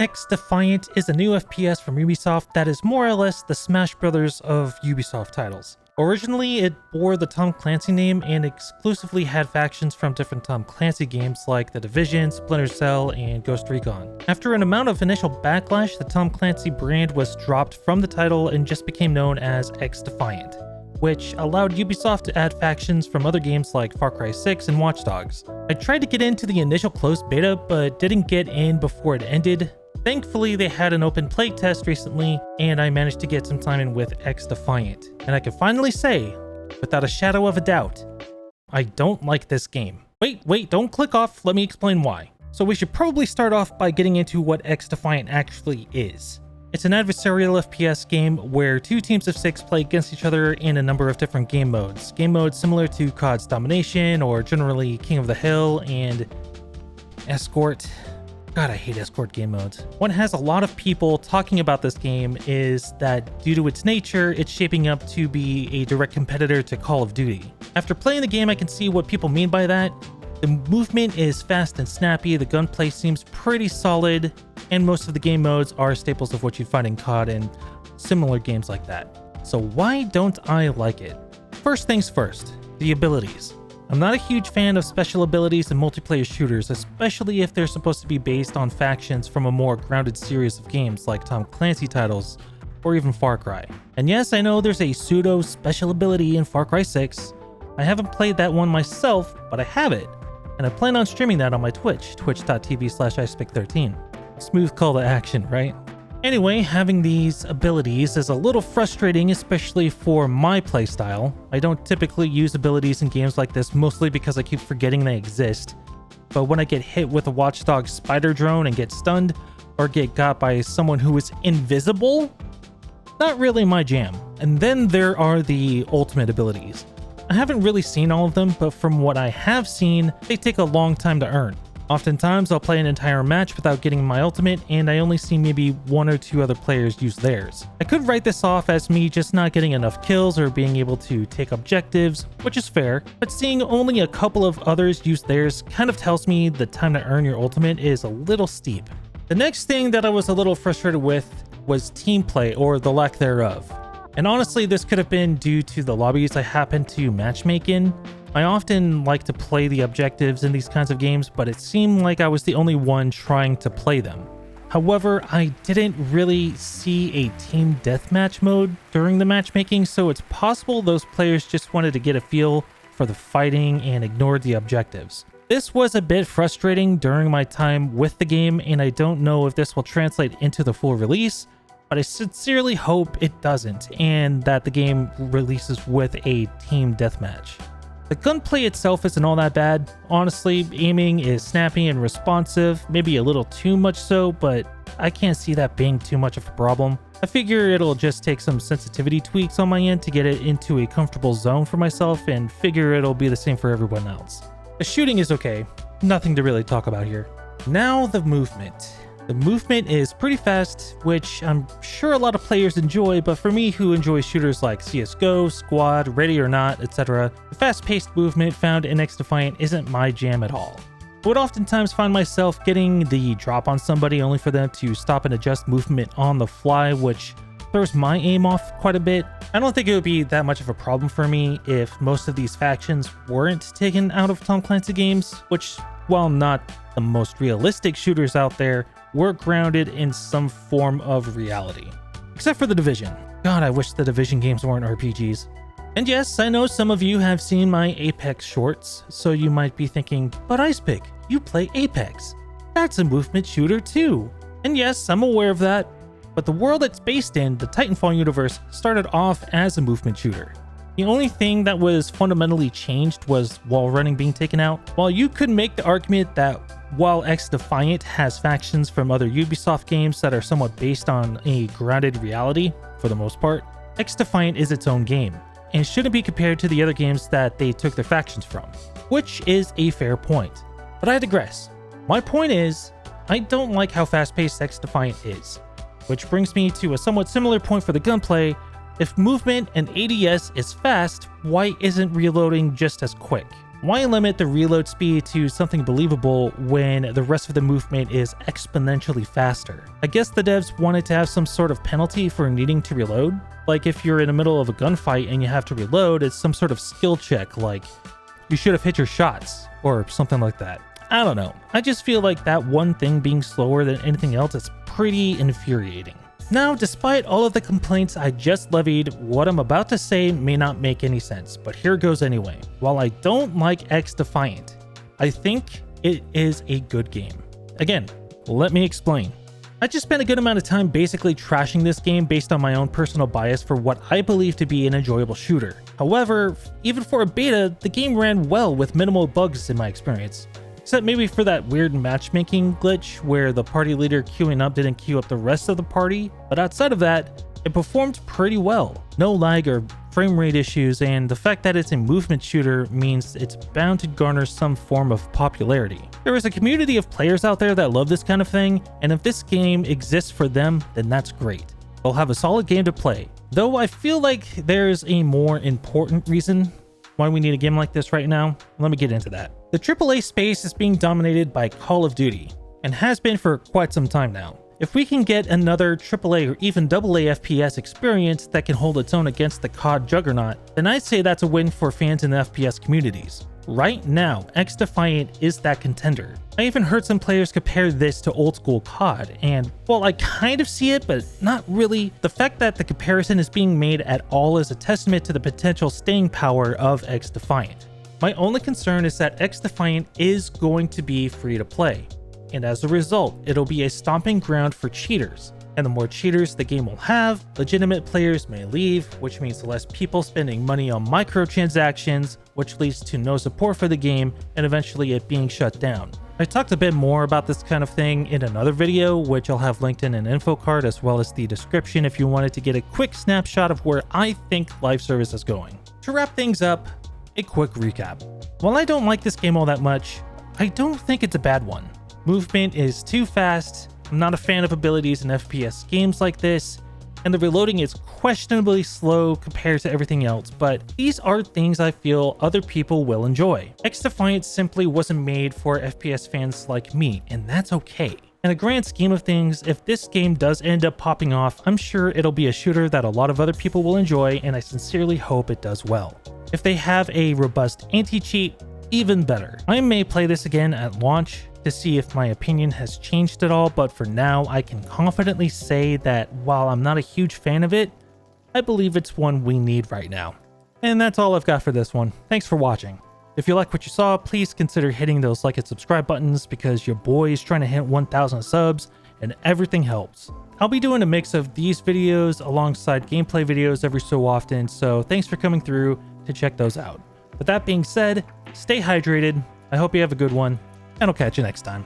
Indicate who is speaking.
Speaker 1: XDefiant is a new FPS from Ubisoft that is more or less the Smash Brothers of Ubisoft titles. Originally, it bore the Tom Clancy name and exclusively had factions from different Tom Clancy games like The Division, Splinter Cell, and Ghost Recon. After an amount of initial backlash, the Tom Clancy brand was dropped from the title and just became known as XDefiant, which allowed Ubisoft to add factions from other games like Far Cry 6 and Watch Dogs. I tried to get into the initial closed beta, but didn't get in before it ended. Thankfully, they had an open playtest recently, and I managed to get some time in with XDefiant. And I can finally say, without a shadow of a doubt, I don't like this game. Wait, don't click off, let me explain why. So we should probably start off by getting into what XDefiant actually is. It's an adversarial FPS game where two teams of 6 play against each other in a number of different game modes. Game modes similar to COD's Domination, or generally King of the Hill and Escort. God, I hate escort game modes. What has a lot of people talking about this game is that due to its nature, it's shaping up to be a direct competitor to Call of Duty. After playing the game, I can see what people mean by that. The movement is fast and snappy, the gunplay seems pretty solid, and most of the game modes are staples of what you'd find in COD and similar games like that. So why don't I like it? First things first, the abilities. I'm not a huge fan of special abilities in multiplayer shooters, especially if they're supposed to be based on factions from a more grounded series of games like Tom Clancy titles or even Far Cry. And yes, I know there's a pseudo special ability in Far Cry 6. I haven't played that one myself, but I have it, and I plan on streaming that on my Twitch, twitch.tv/icepick13. Smooth call to action, right? Anyway, having these abilities is a little frustrating, especially for my playstyle. I don't typically use abilities in games like this, mostly because I keep forgetting they exist. But when I get hit with a watchdog spider drone and get stunned, or get got by someone who is invisible, not really my jam. And then there are the ultimate abilities. I haven't really seen all of them, but from what I have seen, they take a long time to earn. Oftentimes, I'll play an entire match without getting my ultimate, and I only see maybe 1 or 2 other players use theirs. I could write this off as me just not getting enough kills or being able to take objectives, which is fair, but seeing only a couple of others use theirs kind of tells me the time to earn your ultimate is a little steep. The next thing that I was a little frustrated with was teamplay, or the lack thereof. And honestly, this could have been due to the lobbies I happen to matchmake in. I often like to play the objectives in these kinds of games, but it seemed like I was the only one trying to play them. However, I didn't really see a team deathmatch mode during the matchmaking, so it's possible those players just wanted to get a feel for the fighting and ignored the objectives. This was a bit frustrating during my time with the game, and I don't know if this will translate into the full release, but I sincerely hope it doesn't, and that the game releases with a team deathmatch. The gunplay itself isn't all that bad. Honestly, aiming is snappy and responsive, maybe a little too much so, but I can't see that being too much of a problem. I figure it'll just take some sensitivity tweaks on my end to get it into a comfortable zone for myself, and figure it'll be the same for everyone else. The shooting is okay, nothing to really talk about here. Now the movement. The movement is pretty fast, which I'm sure a lot of players enjoy, but for me who enjoys shooters like CSGO, Squad, Ready or Not, etc., the fast-paced movement found in XDefiant isn't my jam at all. I would oftentimes find myself getting the drop on somebody only for them to stop and adjust movement on the fly, which throws my aim off quite a bit. I don't think it would be that much of a problem for me if most of these factions weren't taken out of Tom Clancy games, which, while not the most realistic shooters out there, were grounded in some form of reality. Except for The Division. God, I wish The Division games weren't RPGs. And yes, I know some of you have seen my Apex shorts, so you might be thinking, but Icepick, you play Apex. That's a movement shooter too. And yes, I'm aware of that, but the world it's based in, the Titanfall universe, started off as a movement shooter. The only thing that was fundamentally changed was wall running being taken out. While you could make the argument that while XDefiant has factions from other Ubisoft games that are somewhat based on a grounded reality, for the most part, XDefiant is its own game, and shouldn't be compared to the other games that they took their factions from, which is a fair point. But I digress. My point is, I don't like how fast-paced XDefiant is, which brings me to a somewhat similar point for the gunplay. If movement and ADS is fast, why isn't reloading just as quick? Why limit the reload speed to something believable when the rest of the movement is exponentially faster? I guess the devs wanted to have some sort of penalty for needing to reload. Like if you're in the middle of a gunfight and you have to reload, it's some sort of skill check, like you should have hit your shots or something like that. I don't know. I just feel like that one thing being slower than anything else is pretty infuriating. Now, despite all of the complaints I just levied, what I'm about to say may not make any sense, but here goes anyway. While I don't like XDefiant, I think it is a good game. Again, let me explain. I just spent a good amount of time basically trashing this game based on my own personal bias for what I believe to be an enjoyable shooter. However, even for a beta, the game ran well with minimal bugs in my experience. Except maybe for that weird matchmaking glitch where the party leader queuing up didn't queue up the rest of the party, but outside of that, it performed pretty well. No lag or frame rate issues, and the fact that it's a movement shooter means it's bound to garner some form of popularity. There is a community of players out there that love this kind of thing, and if this game exists for them, then that's great. They'll have a solid game to play. Though I feel like there's a more important reason why we need a game like this right now. Let me get into that. The AAA space is being dominated by Call of Duty, and has been for quite some time now. If we can get another AAA or even AA FPS experience that can hold its own against the COD juggernaut, then I'd say that's a win for fans in the FPS communities. Right now, XDefiant is that contender. I even heard some players compare this to old school COD, and while I kind of see it, but not really, the fact that the comparison is being made at all is a testament to the potential staying power of XDefiant. My only concern is that XDefiant is going to be free to play, and as a result, it'll be a stomping ground for cheaters. And the more cheaters the game will have, legitimate players may leave, which means less people spending money on microtransactions, which leads to no support for the game and eventually it being shut down. I talked a bit more about this kind of thing in another video, which I'll have linked in an info card as well as the description if you wanted to get a quick snapshot of where I think live service is going. To wrap things up, a quick recap. While I don't like this game all that much, I don't think it's a bad one. Movement is too fast, I'm not a fan of abilities in FPS games like this, and the reloading is questionably slow compared to everything else, but these are things I feel other people will enjoy. XDefiant simply wasn't made for FPS fans like me, and that's okay. In the grand scheme of things, if this game does end up popping off, I'm sure it'll be a shooter that a lot of other people will enjoy, and I sincerely hope it does well. If they have a robust anti-cheat, even better. I may play this again at launch to see if my opinion has changed at all, but for now, I can confidently say that while I'm not a huge fan of it, I believe it's one we need right now. And that's all I've got for this one. Thanks for watching. If you like what you saw, please consider hitting those like and subscribe buttons because your boy is trying to hit 1,000 subs and everything helps. I'll be doing a mix of these videos alongside gameplay videos every so often, so thanks for coming through to check those out. With that being said, stay hydrated, I hope you have a good one, and I'll catch you next time.